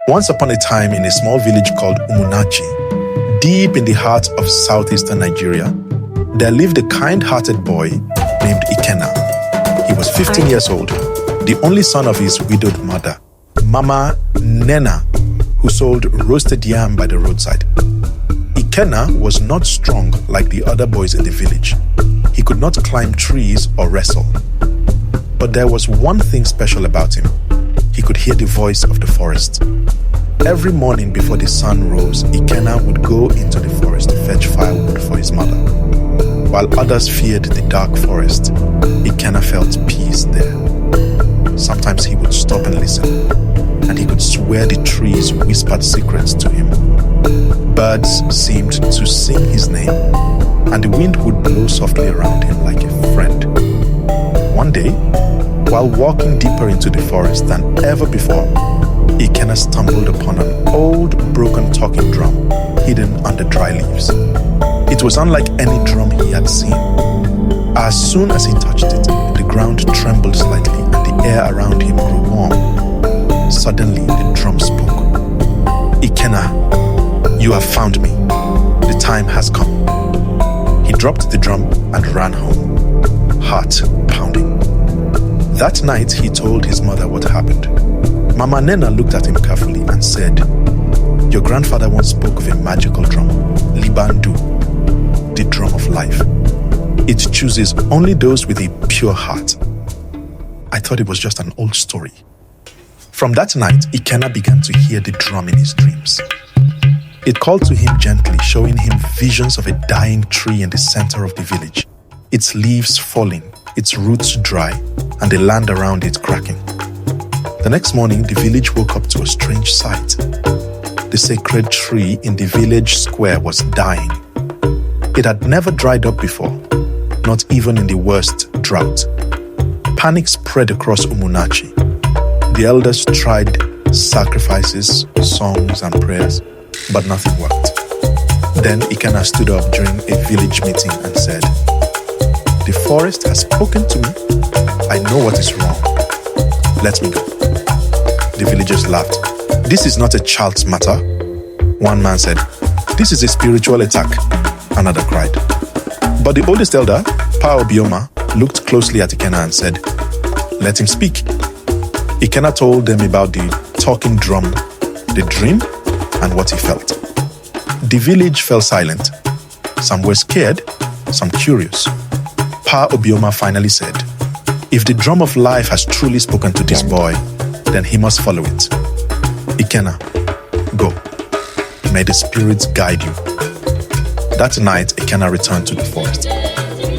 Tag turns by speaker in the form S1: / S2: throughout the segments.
S1: Once upon a time, in a small village called Umunachi, deep in the heart of southeastern Nigeria, there lived a kind-hearted boy named Ikenna. He was 15 years old, the only son of his widowed mother, Mama Nena, who sold roasted yam by the roadside. Ikenna was not strong like the other boys in the village. He could not climb trees or wrestle. But there was one thing special about him. He could hear the voice of the forest. Every morning before the sun rose, Ikenna would go into the forest to fetch firewood for his mother. While others feared the dark forest, Ikenna felt peace there. Sometimes he would stop and listen, and he could swear the trees whispered secrets to him. Birds seemed to sing his name, and the wind would blow softly around him like a friend. One day, while walking deeper into the forest than ever before, Ikenna stumbled upon an old broken talking drum hidden under dry leaves. It was unlike any drum he had seen. As soon as he touched it, the ground trembled slightly and the air around him grew warm. Suddenly, the drum spoke. "Ikenna, you have found me. The time has come." He dropped the drum and ran home, heart pounding. That night, he told his mother what happened. Mama Nena looked at him carefully and said, "Your grandfather once spoke of a magical drum, Libandu, the drum of life. It chooses only those with a pure heart." I thought it was just an old story. From that night, Ikenna began to hear the drum in his dreams. It called to him gently, showing him visions of a dying tree in the center of the village, its leaves falling, its roots dry, and the land around it cracking. The next morning, the village woke up to a strange sight. The sacred tree in the village square was dying. It had never dried up before, not even in the worst drought. Panic spread across Umunachi. The elders tried sacrifices, songs, and prayers, but nothing worked. Then Ikenna stood up during a village meeting and said, "The forest has spoken to me. I know what is wrong. Let me go." The villagers laughed. "This is not a child's matter." One man said, "This is a spiritual attack." Another cried. But the oldest elder, Pa Obioma, looked closely at Ikenna and said, "Let him speak." Ikenna told them about the talking drum, the dream, and what he felt. The village fell silent. Some were scared, some curious. Pa Obioma finally said, "If the drum of life has truly spoken to this boy, then he must follow it. Ikenna, go. May the spirits guide you." That night, Ikenna returned to the forest.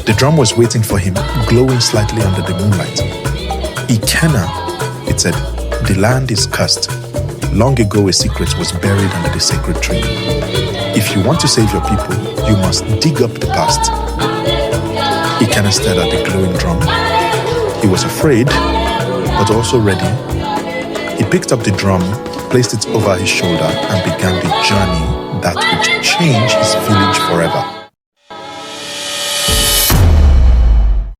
S1: The drum was waiting for him, glowing slightly under the moonlight. "Ikenna," it said, "the land is cursed. Long ago, a secret was buried under the sacred tree. If you want to save your people, you must dig up the past." Ikenna stared at the glowing drum. He was afraid, but also ready. He picked up the drum, placed it over his shoulder, and began the journey that would change his village forever.